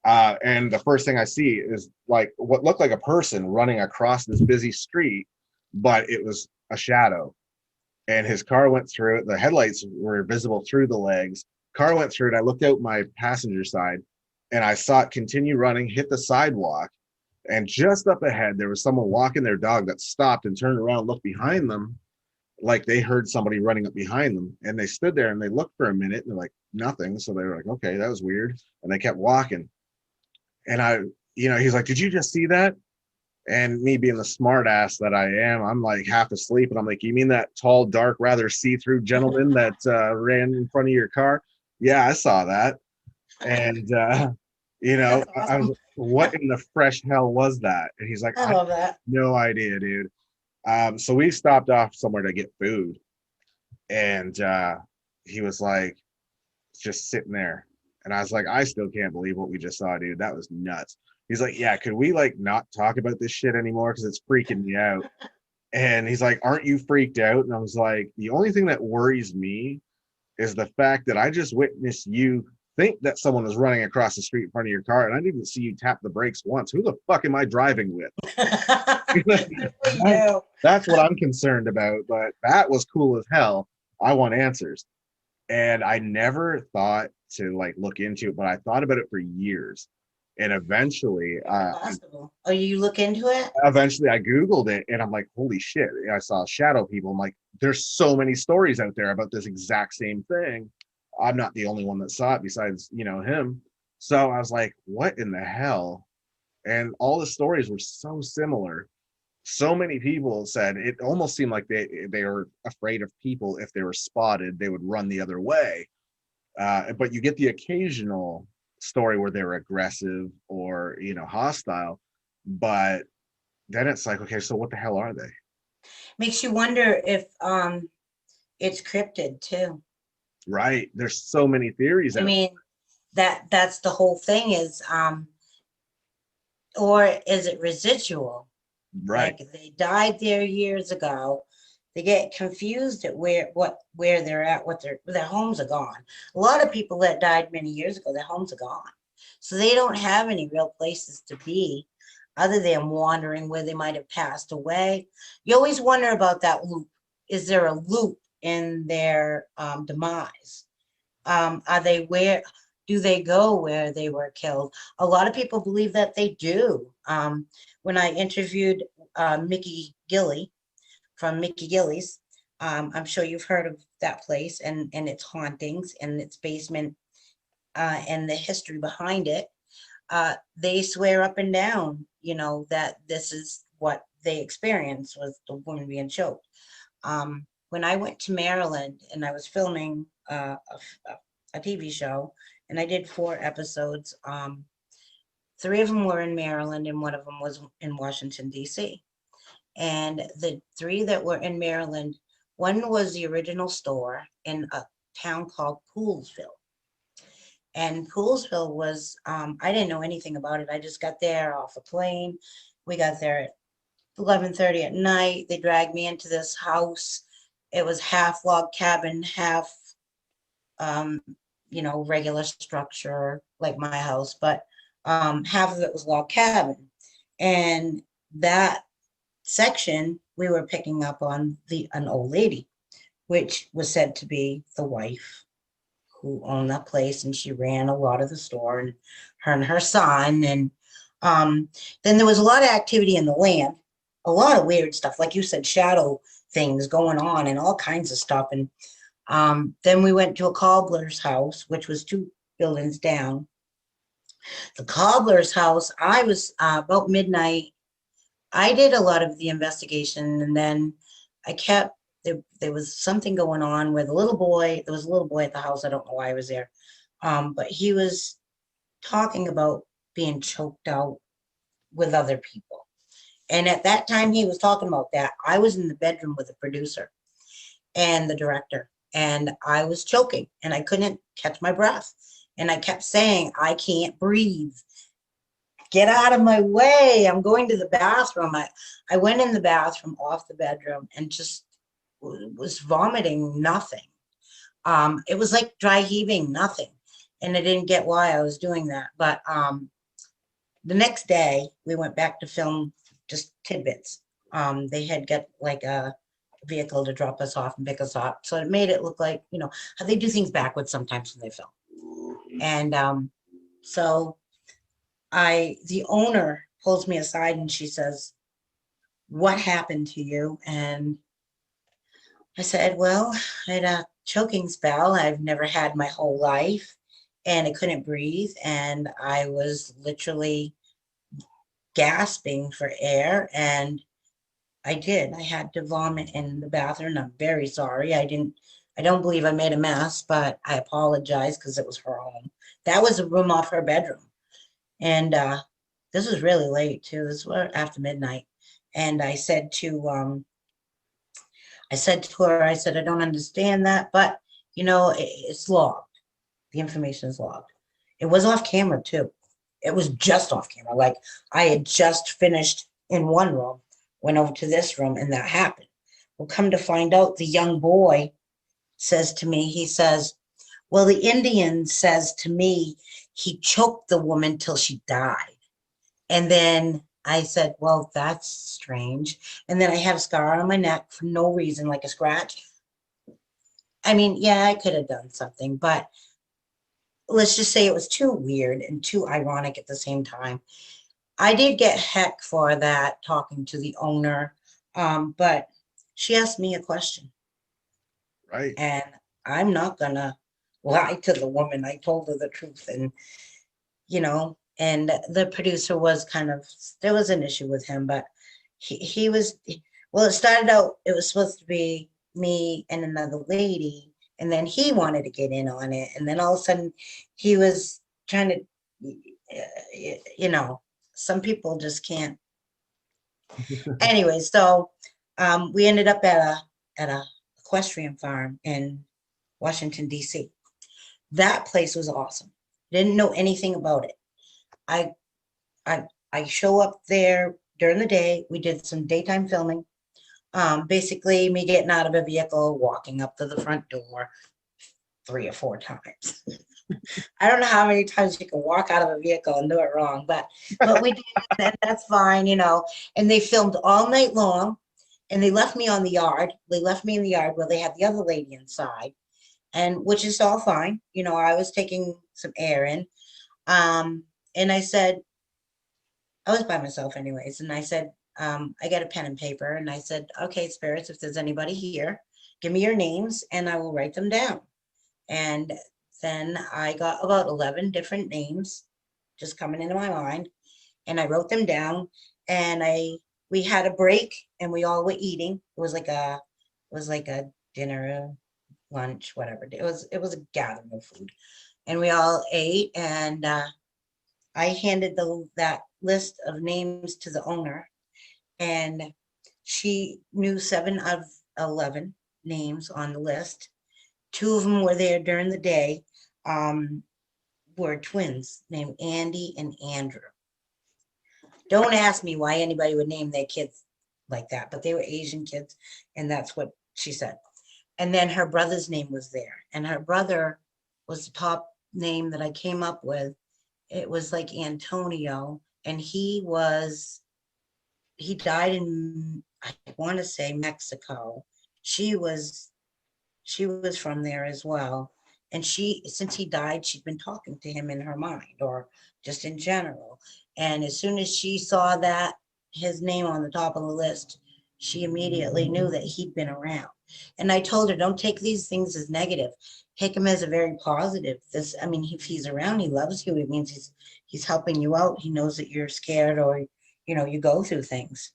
And the first thing I see is like what looked like a person running across this busy street, but it was a shadow. And his car went through it. The headlights were visible through the legs. Car went through it. I looked out my passenger side and I saw it continue running, hit the sidewalk. And just up ahead, there was someone walking their dog that stopped and turned around, looked behind them, like they heard somebody running up behind them. And they stood there and they looked for a minute and they're like, nothing. So they were like, okay, that was weird. And they kept walking. And he's like, did you just see that? And me being the smart ass that I am, I'm like half asleep. And I'm like, you mean that tall, dark, rather see-through gentleman that ran in front of your car? Yeah, I saw that. And, That's I was awesome. like, what in the fresh hell was that? And he's like, I I love that. no idea, dude. So we stopped off somewhere to get food. And he was like, just sitting there. And I was like, I still can't believe what we just saw, dude. That was nuts. He's like, yeah, could we like not talk about this shit anymore? Because it's freaking me out. And he's like, aren't you freaked out? And I was like, the only thing that worries me is the fact that I just witnessed you think that someone was running across the street in front of your car and I didn't see you tap the brakes once. Who the fuck am I driving with? Good for you. That's what I'm concerned about. But that was cool as hell. I want answers. And I never thought to like look into it, but I thought about it for years. And eventually, Possible. Oh, you look into it? I Googled it and I'm like, holy shit. I saw shadow people. I'm like, there's so many stories out there about this exact same thing. I'm not the only one that saw it besides, him. So I was like, what in the hell? And all the stories were so similar. so many people said it almost seemed like they were afraid of people. If they were spotted, they would run the other way. But you get the occasional story where they're aggressive or, you know, hostile, but then it's like, okay, so what the hell are they? Makes you wonder if it's cryptid too. Right, there's so many theories I out. mean, that's the whole thing is or is it residual? Right. Like they died there years ago. They get confused at where they're at, what their homes are gone. A lot of people that died many years ago, their homes are gone. So they don't have any real places to be other than wandering where they might have passed away. You always wonder about that loop. Is there a loop in their demise? Are they where do they go where they were killed? A lot of people believe that they do. When I interviewed Mickey Gilly from Mickey Gillies, I'm sure you've heard of that place and its hauntings and its basement and the history behind it. They swear up and down, you know, that this is what they experienced was the woman being choked. When I went to Maryland and I was filming a TV show, and I did 4 episodes. 3 of them were in Maryland, and one of them was in Washington, D.C. And the 3 that were in Maryland, one was the original store in a town called Poolsville. And Poolsville was, I didn't know anything about it. I just got there off a plane. We got there at 11:30 at night. They dragged me into this house. It was half log cabin, half, regular structure like my house, but half of it was log cabin. And that section, we were picking up on an old lady, which was said to be the wife who owned that place, and she ran a lot of the store, and her son. And then there was a lot of activity in the land, a lot of weird stuff, like you said, shadow things going on and all kinds of stuff. And then we went to a cobbler's house, which was 2 buildings down. The cobbler's house, I was about midnight. I did a lot of the investigation, and then I kept there was something going on where there was a little boy at the house. I don't know why I was there. But he was talking about being choked out with other people. And at that time he was talking about that, I was in the bedroom with the producer and the director, and I was choking and I couldn't catch my breath. And I kept saying, I can't breathe. Get out of my way. I'm going to the bathroom. I went in the bathroom off the bedroom and just was vomiting nothing. It was like dry heaving, nothing. And I didn't get why I was doing that. But the next day we went back to film just tidbits. They had got like a vehicle to drop us off and pick us up. So it made it look like, you know, how they do things backwards sometimes when they film. And so the owner pulls me aside and she says, what happened to you? And I said, well, I had a choking spell I've never had my whole life, and I couldn't breathe. And I was literally gasping for air. And I had to vomit in the bathroom. I'm very sorry. I don't believe I made a mess, but I apologize because it was her home. That was a room off her bedroom. And this was really late too. This was after midnight. And I said to her, I said, I don't understand that, but you know, it's logged. The information is logged. It was off camera too. It was just off camera. Like I had just finished in one room, went over to this room, and that happened. Well, come to find out, the young boy says to me, he says, well, the Indian says to me, he choked the woman till she died. And then I said, well, that's strange. And then I had a scar on my neck for no reason, like a scratch. I mean, yeah, I could have done something, but let's just say it was too weird and too ironic at the same time. I did get heck for that, talking to the owner, but she asked me a question. Right. And I'm not gonna lie to the woman. I told her the truth. And, you know, and the producer was there was an issue with him, but he was, well, it started out, it was supposed to be me and another lady, and then he wanted to get in on it, and then all of a sudden he was trying to, you know, some people just can't. Anyway, so we ended up at a equestrian farm in Washington, D.C. That place was awesome. Didn't know anything about it. I I show up there during the day. We did some daytime filming. Basically, me getting out of a vehicle, walking up to the front door 3 or 4 times. I don't know how many times you can walk out of a vehicle and do it wrong, but we did, and that's fine, you know. And they filmed all night long, and they left me on the yard. They left me in the yard where they had the other lady inside, and which is all fine. You know, I was taking some air in. And I said, I was by myself anyways, and I said, I got a pen and paper, and I said, okay, spirits, if there's anybody here, give me your names and I will write them down. And then I got about 11 different names just coming into my mind, and I wrote them down, and we had a break and we all were eating. It was like a dinner, lunch, whatever. It was a gathering of food. And we all ate, and I handed that list of names to the owner, and she knew 7 of 11 names on the list. 2 of them were there during the day, were twins named Andy and Andrew. Don't ask me why anybody would name their kids like that, but they were Asian kids, and that's what she said. And then her brother's name was there, and her brother was the top name that I came up with. It was like Antonio, and he died in, I want to say, Mexico. She was from there as well. And since he died, she'd been talking to him in her mind, or just in general. And as soon as she saw that his name on the top of the list, she immediately knew that he'd been around. And I told her, don't take these things as negative. Take them as a very positive. I mean, if he's around, he loves you. It means he's helping you out. He knows that you're scared, or, you know, you go through things.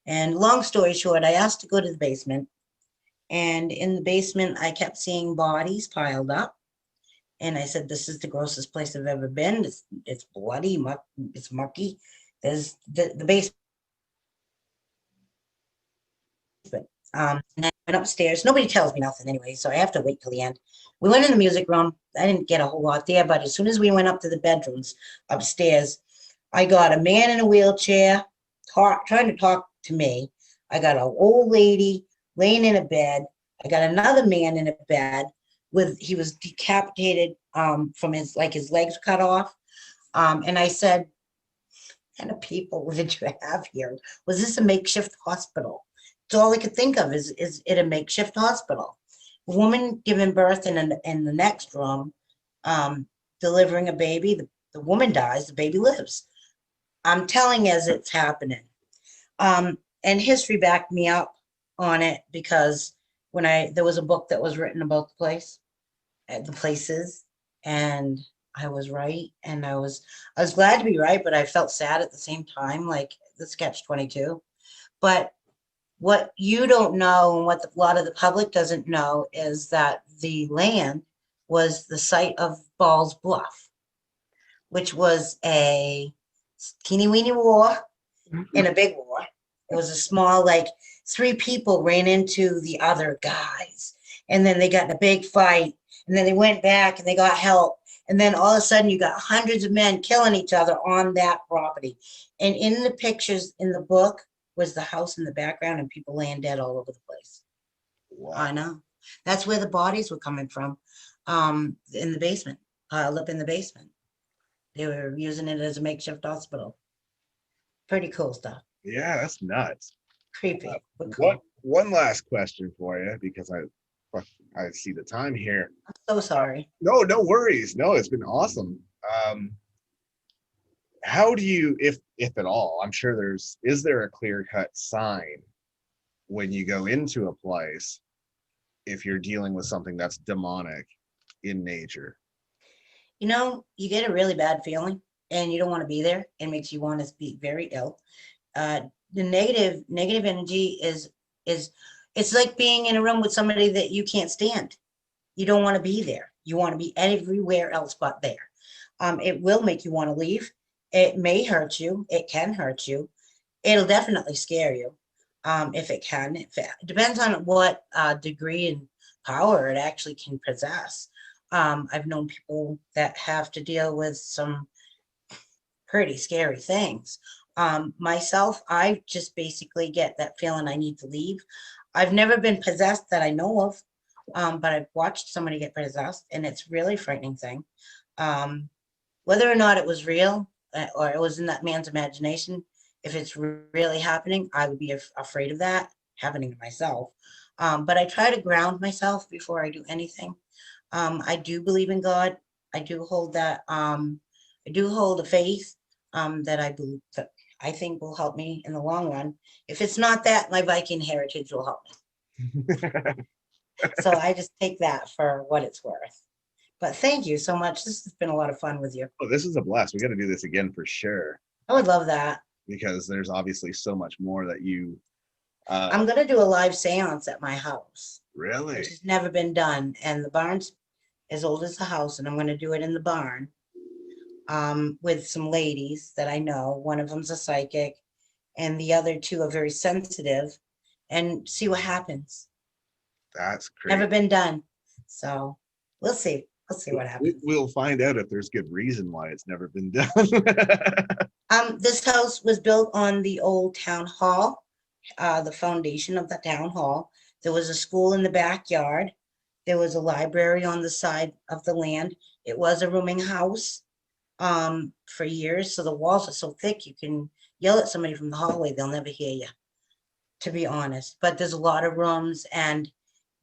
And long story short, I asked to go to the basement. And in the basement, I kept seeing bodies piled up. And I said, this is the grossest place I've ever been. It's bloody, it's mucky. There's the basement. And I went upstairs. Nobody tells me nothing anyway, so I have to wait till the end. We went in the music room. I didn't get a whole lot there, but as soon as we went up to the bedrooms upstairs, I got a man in a wheelchair trying to talk to me. I got an old lady laying in a bed. I got another man in a bed he was decapitated, from his legs cut off. And I said, what kind of people did you have here? Was this a makeshift hospital? It's all I could think of is it a makeshift hospital? A woman giving birth in the next room, delivering a baby. The woman dies, the baby lives. I'm telling as it's happening. And history backed me up on it, because there was a book that was written about the places, and I was right, and I was glad to be right, but I felt sad at the same time, like the catch-22. But what you don't know, and what a lot of the public doesn't know, is that the land was the site of Ball's Bluff, which was a teeny-weeny war and a big war. It was a small, 3 people ran into the other guys, and then they got in a big fight, and then they went back and they got help. And then all of a sudden you got hundreds of men killing each other on that property. And in the pictures in the book was the house in the background, and people laying dead all over the place. Wow. I know. That's where the bodies were coming from, in the basement, piled up in the basement. They were using it as a makeshift hospital. Pretty cool stuff. Yeah, that's nuts. Creepy. But cool. One last question for you, because I see the time here. I'm so sorry. No worries. No, it's been awesome. How do you, if at all, I'm sure is there a clear-cut sign when you go into a place if you're dealing with something that's demonic in nature? You know, you get a really bad feeling and you don't want to be there. It makes you want to be very ill. the negative energy is it's like being in a room with somebody that you can't stand. You don't want to be there. You want to be everywhere else but there. It will make you want to leave. It may hurt you. It can hurt you. It'll definitely scare you. If it can. If it depends on what degree and power it actually can possess. I've known people that have to deal with some pretty scary things. Myself, I just basically get that feeling I need to leave. I've never been possessed that I know of, but I've watched somebody get possessed, and it's really frightening thing. Whether or not it was real or it was in that man's imagination, if it's really happening, I would be afraid of that happening to myself. But I try to ground myself before I do anything. I do believe in God. I do hold that. I do hold a faith that I believe that I think will help me in the long run. If it's not that, my Viking heritage will help me. So I just take that for what it's worth. But thank you so much. This has been a lot of fun with you. Oh, this is a blast. We got to do this again for sure. I would love that. Because there's obviously so much more that you. I'm going to do a live seance at my house. Really? Which has never been done. And the barn's as old as the house. And I'm going to do it in the barn with some ladies that I know. One of them's a psychic and the other two are very sensitive, and see what happens. That's crazy. Never been done. So we'll see. We'll see what happens. We'll find out if there's good reason why it's never been done. This house was built on the old town hall, the foundation of the town hall. There was a school in the backyard. There was a library on the side of the land. It was a rooming house for years. So the walls are so thick, you can yell at somebody from the hallway. They'll never hear you, to be honest. But there's a lot of rooms and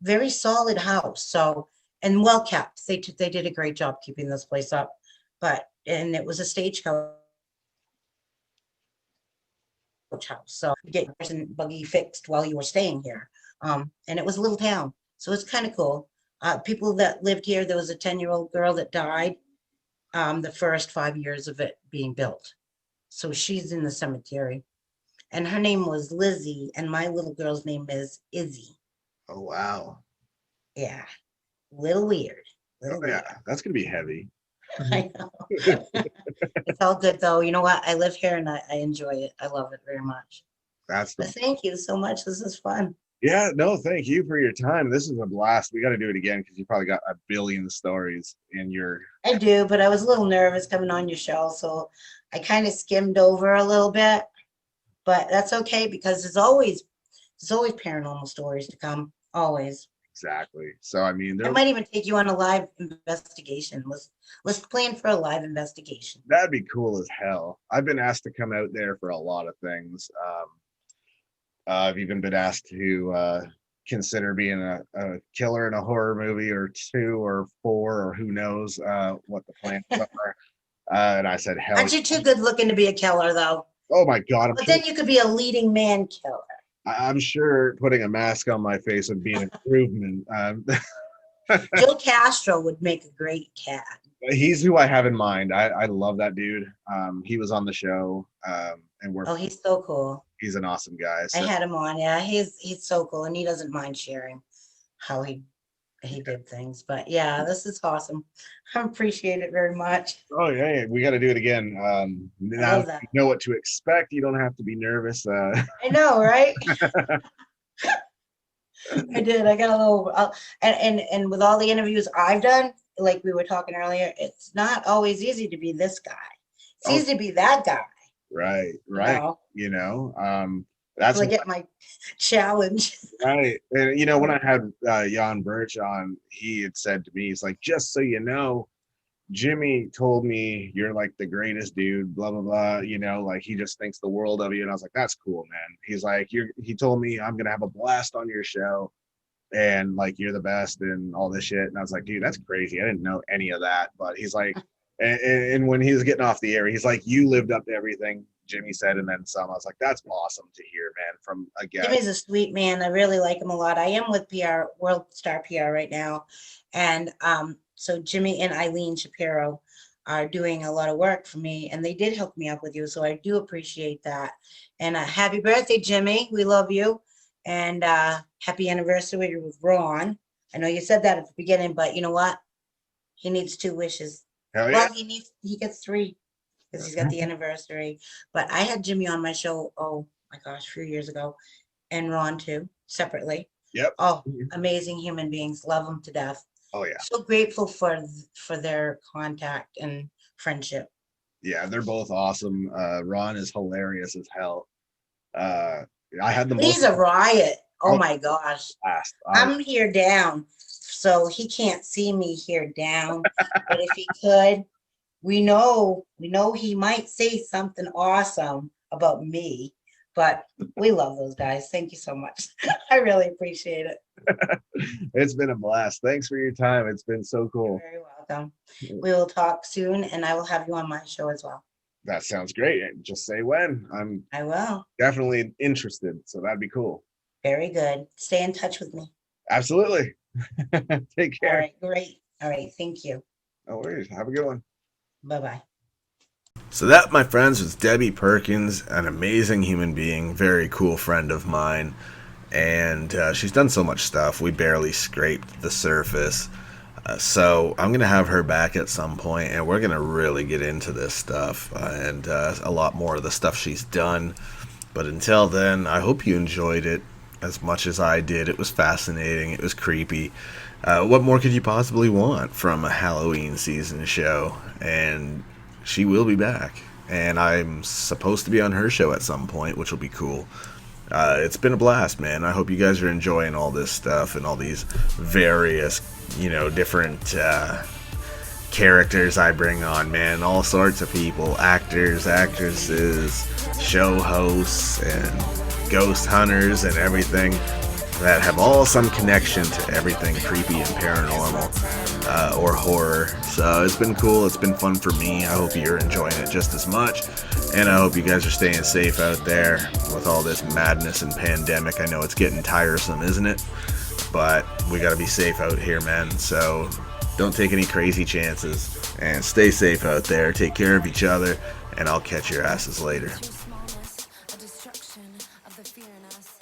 very solid house. So, and well kept. They did a great job keeping this place up. And it was a stagecoach house. So you get your horse and buggy fixed while you were staying here. And it was a little town. So it's kind of cool. People that lived here, there was a 10-year-old girl that died the first 5 years of it being built. So she's in the cemetery. And her name was Lizzie, and my little girl's name is Izzy. Oh, wow. Yeah. Little weird. Oh, yeah, that's going to be heavy. I know. It's all good though. You know what? I live here and I enjoy it. I love it very much. But thank you so much. This is fun. Yeah, no, thank you for your time. This is a blast. We got to do it again because you probably got a billion stories in your. I do, but I was a little nervous coming on your show, so I kind of skimmed over a little bit. But that's okay because there's always paranormal stories to come. Always. Exactly. So I mean, I might even take you on a live investigation. Let's plan for a live investigation. That'd be cool as hell. I've been asked to come out there for a lot of things. I've even been asked to consider being a killer in a horror movie or 2 or 4 or who knows what the plans are. And I said, hell. Aren't you too good looking to be a killer though? Oh my God. But then you could be a leading man killer. I'm sure putting a mask on my face would be an improvement. Joe Castro would make a great cat. He's who I have in mind. I love that dude. He was on the show, and he's so cool. He's an awesome guy. So. I had him on. Yeah, he's so cool, and he doesn't mind sharing how he did things. But yeah, this is awesome. I appreciate it very much. Oh yeah, we got to do it again. Now you know what to expect. You don't have to be nervous. I know, right? I did. I got a little, and with all the interviews I've done, like we were talking earlier, it's not always easy to be this guy. It's easy to be that guy. Right. You know, that's I get my challenge. Right. And, when I had Jan Birch on, he had said to me, he's like, just so you know, Jimmy told me you're like the greatest dude, blah, blah, blah. Like he just thinks the world of you. And I was like, that's cool, man. He's like, he told me I'm going to have a blast on your show and like, you're the best and all this shit. And I was like, dude, that's crazy. I didn't know any of that. But he's like, and when he was getting off the air, he's like, you lived up to everything Jimmy said and then some. I was like, that's awesome to hear, man, from a guy. Jimmy's a sweet man. I really like him a lot. I am with World Star PR right now. And so Jimmy and Eileen Shapiro, are doing a lot of work for me, and they did hook me up with you. So I do appreciate that. And happy birthday, Jimmy. We love you. And happy anniversary with Ron. I know you said that at the beginning, but you know what? He needs 2 wishes. Hell yeah. Well, he gets 3 because he's got the anniversary. But I had Jimmy on my show, oh my gosh, a few years ago, and Ron too, separately. Yep. Oh, amazing human beings. Love them to death. Oh yeah. So grateful for their contact and friendship. Yeah, they're both awesome. Ron is hilarious as hell. I had them He's both a riot. Oh Oh. my gosh. last. I'm here down, so he can't see me here down. But if he could, we know he might say something awesome about me. But we love those guys. Thank you so much. I really appreciate it. It's been a blast. Thanks for your time. It's been so You're cool. very welcome. We will talk soon, and I will have you on my show as well. That sounds great. Just say when. I'm I will. definitely interested, so that'd be cool. Very good. Stay in touch with me. Absolutely. Take All care. right, great. All right, thank you. No worries. Have a good one. Bye-bye. So that, my friends, was Debbie Perkins, an amazing human being, very cool friend of mine. And she's done so much stuff. We barely scraped the surface. So I'm going to have her back at some point, and we're going to really get into this stuff and a lot more of the stuff she's done. But until then, I hope you enjoyed it as much as I did. It was fascinating. It was creepy. What more could you possibly want from a Halloween season show? And she will be back. And I'm supposed to be on her show at some point, which will be cool. It's been a blast, man. I hope you guys are enjoying all this stuff and all these various, different characters I bring on, man. All sorts of people, actors, actresses, show hosts, and ghost hunters, and everything that have all some connection to everything creepy and paranormal or horror. So it's been cool. It's been fun for me. I hope you're enjoying it just as much. And I hope you guys are staying safe out there with all this madness and pandemic. I know it's getting tiresome, isn't it? But we got to be safe out here, man. So don't take any crazy chances. And stay safe out there. Take care of each other. And I'll catch your asses later. Smallness, a destruction of the fear in us.